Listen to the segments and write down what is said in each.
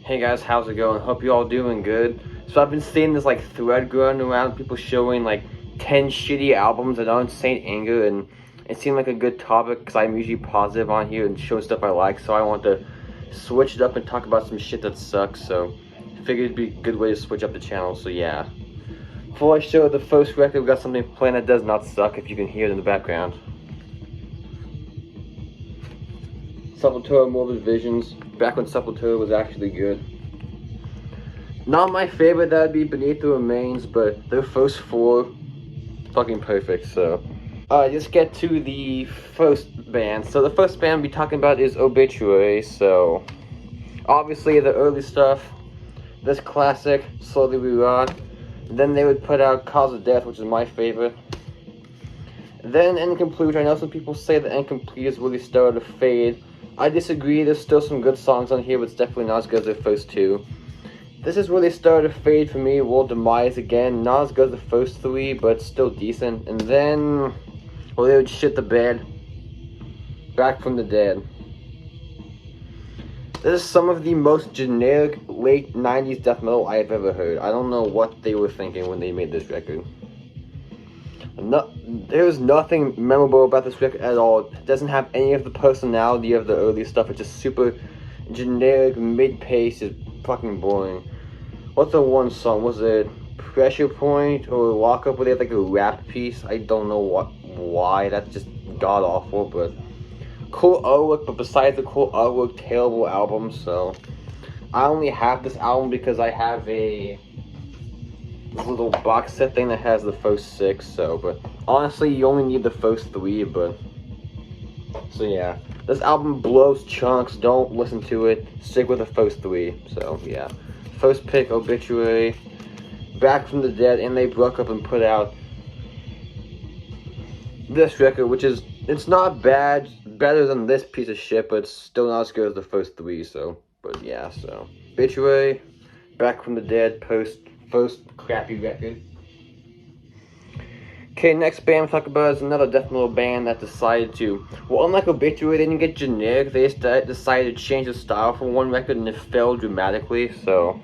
Hey guys, how's it going? Hope you all doing good. So I've been seeing this like thread going around, people showing like 10 shitty albums that aren't Saint Anger, and it seemed like a good topic because I'm usually positive on here and show stuff I like, so I want to switch it up and talk about some shit that sucks, so I figured it'd be a good way to switch up the channel, so yeah. Before I show the first record, we got something playing that does not suck, if you can hear it in the background. Sepultura Morbid Visions, back when Sepultura was actually good. Not my favorite, that'd be Beneath the Remains, but their first four, fucking perfect, so. Let's get to the first band. So the first band we'll be talking about is Obituary, so. Obviously the early stuff, this classic, Slowly We Rot. Then they would put out Cause of Death, which is my favorite. Then Incomplete, I know some people say that Incomplete is really started to fade. I disagree, there's still some good songs on here, but it's definitely not as good as their first two. This has really started to fade for me. World Demise again, not as good as the first three, but still decent. And then, well, they would shit the bed. Back from the Dead. This is some of the most generic late 90s death metal I have ever heard. I don't know what they were thinking when they made this record. There's nothing memorable about this record at all. It doesn't have any of the personality of the early stuff. It's just super generic, mid-pace, is fucking boring. What's the one song? Was it Pressure Point or Lock Up where they had like a rap piece? I don't know why. That's just god awful, but cool artwork. But besides the cool artwork, terrible album. So I only have this album because I have a little box set thing that has the first six. So, but honestly, you only need the first three. But so yeah, this album blows chunks. Don't listen to it. Stick with the first three. So yeah. First pick, Obituary, Back from the Dead, and they broke up and put out this record, which is, it's not bad, better than this piece of shit, but it's still not as good as the first three, so, but yeah, so. Obituary, Back from the Dead, first crappy record. Okay, next band we'll talk about is another death metal band that decided to, well, unlike Obituary, they didn't get generic, they just decided to change the style for one record and it failed dramatically, so.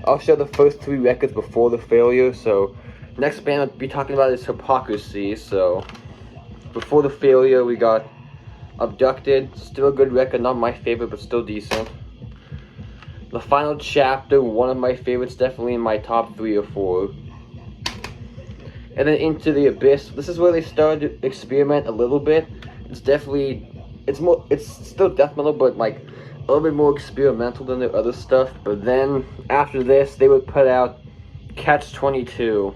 I'll show the first three records before the failure, so. Next band I'll be talking about is Hypocrisy, so. Before the failure, we got Abducted, still a good record, not my favorite, but still decent. The Final Chapter, one of my favorites, definitely in my top 3 or 4. And then Into the Abyss. This is where they started to experiment a little bit. It's definitely, it's still death metal, but like a little bit more experimental than their other stuff. But then after this, they would put out Catch-22.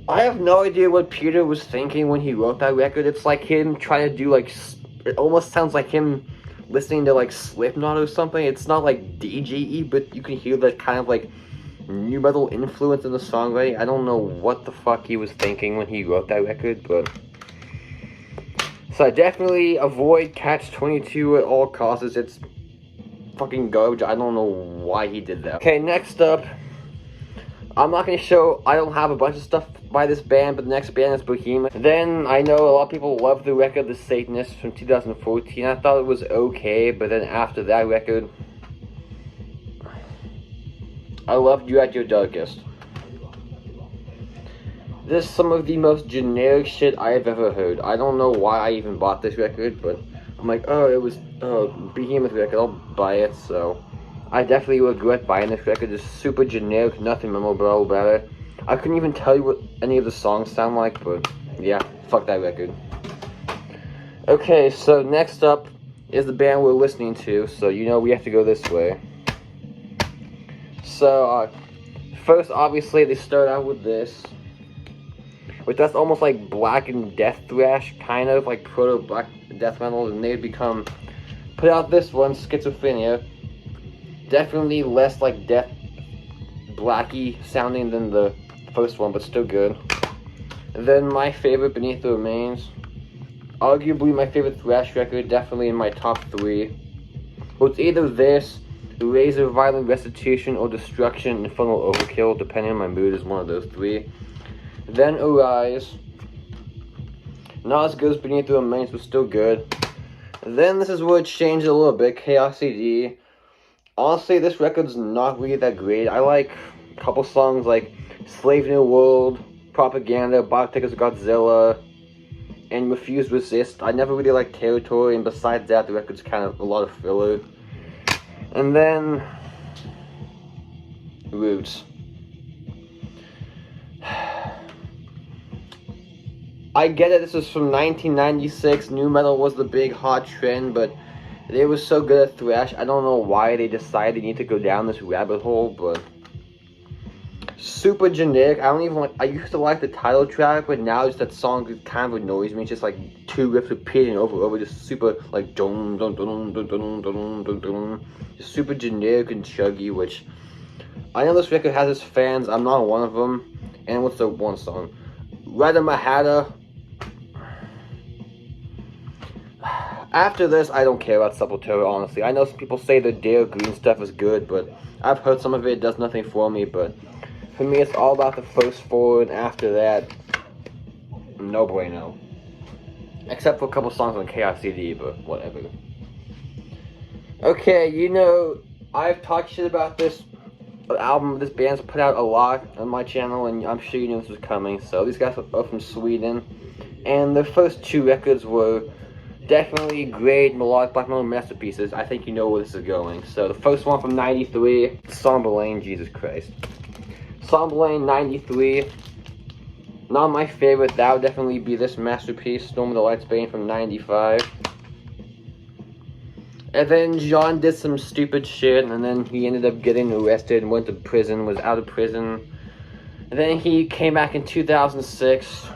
I have no idea what Peter was thinking when he wrote that record. It's like him trying to do like, it almost sounds like him listening to like Slipknot or something. It's not like DJE, but you can hear that kind of like new metal influence in the songwriting. I don't know what the fuck he was thinking when he wrote that record, but so I definitely avoid Catch-22 at all costs. It's fucking garbage. I don't know why he did that. Okay, next up, I'm not gonna show, I don't have a bunch of stuff by this band, but the next band is Behemoth. Then I know a lot of people love the record The Satanist from 2014. I thought it was okay, but then after that record, I loved You at Your Darkest. This is some of the most generic shit I have ever heard. I don't know why I even bought this record, but I'm like, oh, it was Behemoth record, I'll buy it, so. I definitely regret buying this record. It's super generic, nothing memorable about it. I couldn't even tell you what any of the songs sound like, but yeah, fuck that record. Okay, so next up is the band we're listening to, so you know we have to go this way. So, first, obviously, they start out with this, which that's almost like black and death thrash, kind of like proto-black death metal, and they'd put out this one, Schizophrenia. Definitely less like death blacky sounding than the first one, but still good. And then my favorite, Beneath the Remains. Arguably my favorite thrash record, definitely in my top 3. Well, it's either this, Razor, Violent Restitution, or Destruction, Infernal Overkill, depending on my mood, is one of those 3. Then Arise. Not as good as Beneath the Remains, but still good. Then this is where it changed a little bit, Chaos CD. Honestly, this record's not really that great. I like a couple songs like Slave New World, Propaganda, Biotickers Godzilla, and Refuse Resist. I never really liked Territory, and besides that, the record's kind of a lot of filler. And then Roots. I get it, this was from 1996, nu metal was the big hot trend, but they were so good at thrash, I don't know why they decided they need to go down this rabbit hole, but super generic. I don't even like, I used to like the title track, but now just that song kind of annoys me. It's just like two riffs repeating over and over, just super like dun dun dun dun dun dun dun dun, just super generic and chuggy, which I know this record has its fans, I'm not one of them. And what's the one song? Rada Mahada. After this, I don't care about Sepultura, honestly. I know some people say the Dale Green stuff is good, but I've heard some of it, it does nothing for me, but for me, it's all about the first four, and after that, no bueno. Except for a couple songs on Chaos CD, but whatever. Okay, you know, I've talked shit about this album this band's put out a lot on my channel, and I'm sure you knew this was coming. So these guys are from Sweden, and their first two records were definitely great melodic black metal masterpieces. I think you know where this is going. So the first one from '93, Somberlane, Jesus Christ. Somberlane 93, not my favorite. That would definitely be this masterpiece, Storm of the Light's Bane from '95. And then John did some stupid shit, and then he ended up getting arrested and went to prison, was out of prison. And then he came back in 2006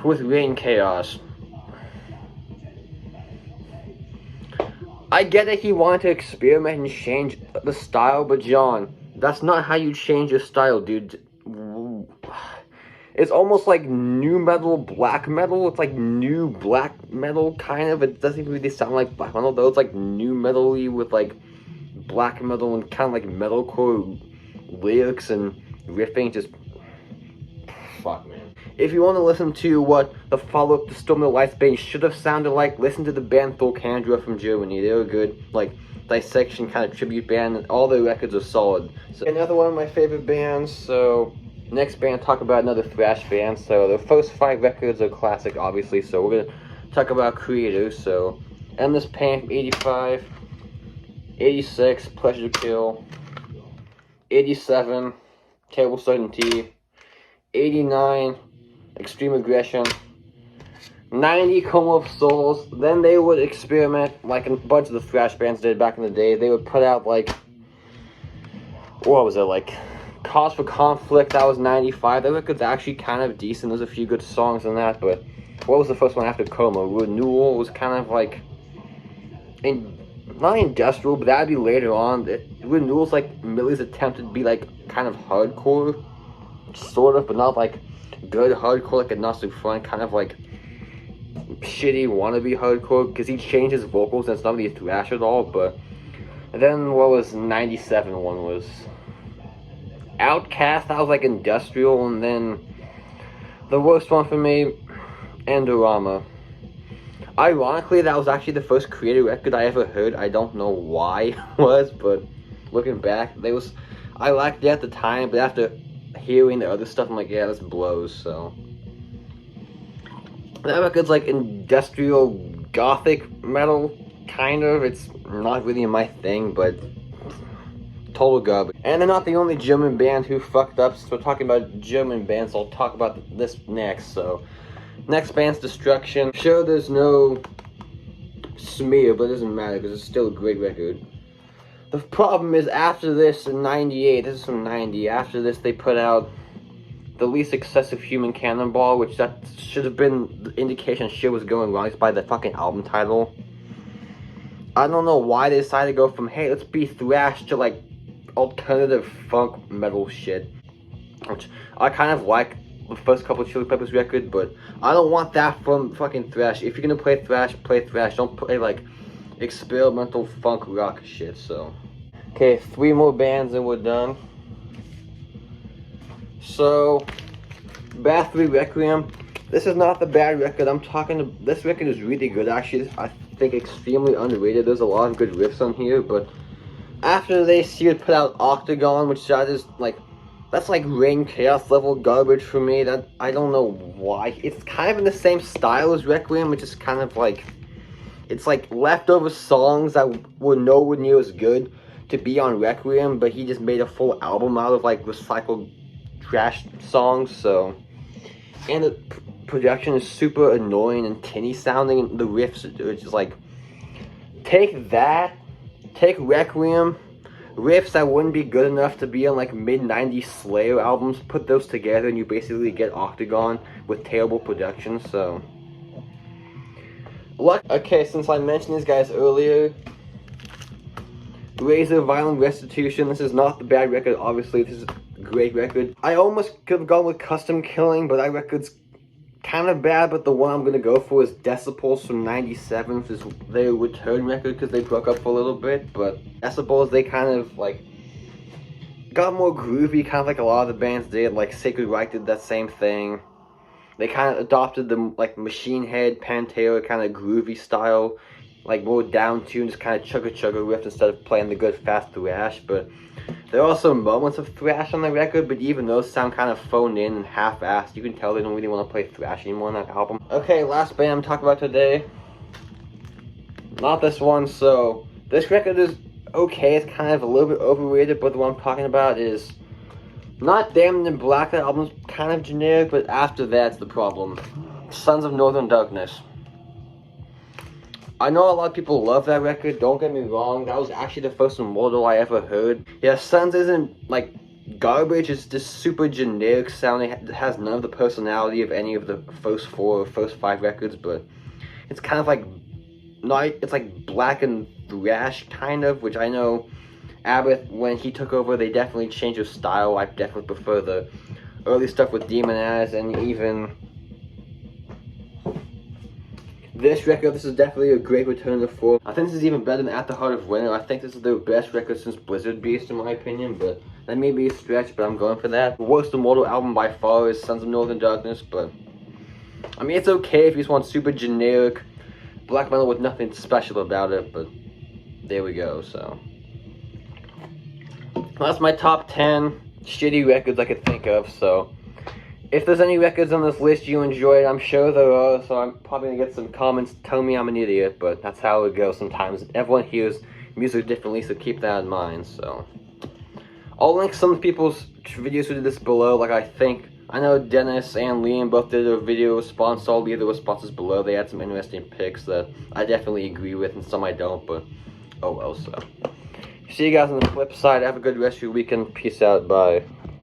with Reign Chaos. I get that he wanted to experiment and change the style, but John, that's not how you change your style, dude. It's almost like new metal, black metal. It's like new black metal, kind of. It doesn't really sound like black metal, though. It's like new metal-y with like black metal and kind of like metalcore lyrics and riffing. Just fuck, man. If you want to listen to what the follow-up to Storm of the Light's Bane should have sounded like, listen to the band Thorcandra from Germany. They were good, like dissection kind of tribute band, and all their records are solid. So another one of my favorite bands. So next band, talk about another thrash band. So the first 5 records are classic, obviously. So we're gonna talk about creators. So Endless Pain from '85, '86, Pleasure to Kill, '87, Terrible Certainty, '89, Extreme Aggression, '90, Coma of Souls. Then they would experiment like a bunch of the thrash bands did back in the day. They would put out like, what was it, like Cause for Conflict, that was '95. That record's actually kind of decent. There's a few good songs in that, but what was the first one after Coma? Renewal was kind of like, not industrial, but that'd be later on. Renewal's like Millie's attempt to be like kind of hardcore, sort of, but not like good hardcore like a Nasu Front, kind of like shitty wannabe hardcore, because he changed his vocals and it's not really thrash at all. But then what was '97 one was Outcast, that was like industrial. And then the worst one for me, Endorama. Ironically, that was actually the first creative record I ever heard. I don't know why it was, but looking back, I liked it at the time, but after hearing the other stuff, I'm like, yeah, this blows. So that record's like industrial gothic metal, kind of. It's not really my thing, but total garbage. And they're not the only German band who fucked up. So we're talking about German bands, I'll talk about this next. So next band's Destruction. Sure, there's no smear, but it doesn't matter because it's still a great record. The problem is, after this in '98, this is from '90, after this they put out The Least Excessive Human Cannonball, which that should have been the indication shit was going wrong. It's by the fucking album title. I don't know why they decided to go from, hey, let's be thrash, to like alternative funk metal shit. Which I kind of like the first couple of Chili Peppers record, but I don't want that from fucking thrash. If you're gonna play thrash, play thrash. Don't play like experimental funk rock shit. So okay, 3 more bands and we're done. So Bathory Requiem, This is not the bad record. This record is really good, actually. I think extremely underrated. There's a lot of good riffs on here, but after they put out Octagon, which that's like Rain Chaos level garbage for me. That I don't know why. It's kind of in the same style as Requiem, which is kind of like, it's like leftover songs that were nowhere near as good to be on Requiem, but he just made a full album out of like recycled trash songs. So, and the production is super annoying and tinny sounding, and the riffs are just like, take Requiem, riffs that wouldn't be good enough to be on like mid-90s Slayer albums, put those together and you basically get Octagon with terrible production. So okay, since I mentioned these guys earlier, Razor Violent Restitution, this is not the bad record, obviously. This is a great record. I almost could have gone with Custom Killing, but that record's kind of bad, but the one I'm gonna go for is Decibels from '97, which is their return record because they broke up for a little bit. But Decibels, they kind of like got more groovy, kind of like a lot of the bands did. Like Sacred Reich did that same thing. They kind of adopted the like Machine Head, Pantera kind of groovy style, like more down tuned, just kind of chugga riff instead of playing the good fast thrash. But there are also moments of thrash on the record, but even those sound kind of phoned in and half-assed. You can tell they don't really want to play thrash anymore on that album. Okay, last band I'm talking about today. Not this one. So this record is okay. It's kind of a little bit overrated, but the one I'm talking about is not Damned in Black. That album's kind of generic, but after that's the problem. Sons of Northern Darkness. I know a lot of people love that record, don't get me wrong. That was actually the first Immortal I ever heard. Yeah, Sons isn't like garbage, it's just super generic sounding. It has none of the personality of any of the first 4 or first 5 records, but it's kind of like, it's like black and thrash kind of, which I know Abbott, when he took over, they definitely changed their style. I definitely prefer the early stuff with Denises, and even this record. This is definitely a great return to form. I think this is even better than At the Heart of Winter. I think this is their best record since Blizzard Beast, in my opinion, but that may be a stretch, but I'm going for that. The worst Immortal album by far is Sons of Northern Darkness, but I mean, it's okay if you just want super generic black metal with nothing special about it, but there we go. So that's my top 10 shitty records I could think of. So if there's any records on this list you enjoyed, I'm sure there are, so I'm probably going to get some comments telling me I'm an idiot, but that's how it goes sometimes. Everyone hears music differently, so keep that in mind. So I'll link some people's videos who did this below. Like, I know Dennis and Liam both did a video response, so I'll leave the responses below. They had some interesting picks that I definitely agree with, and some I don't, but oh well. So see you guys on the flip side. Have a good rest of your weekend. Peace out. Bye.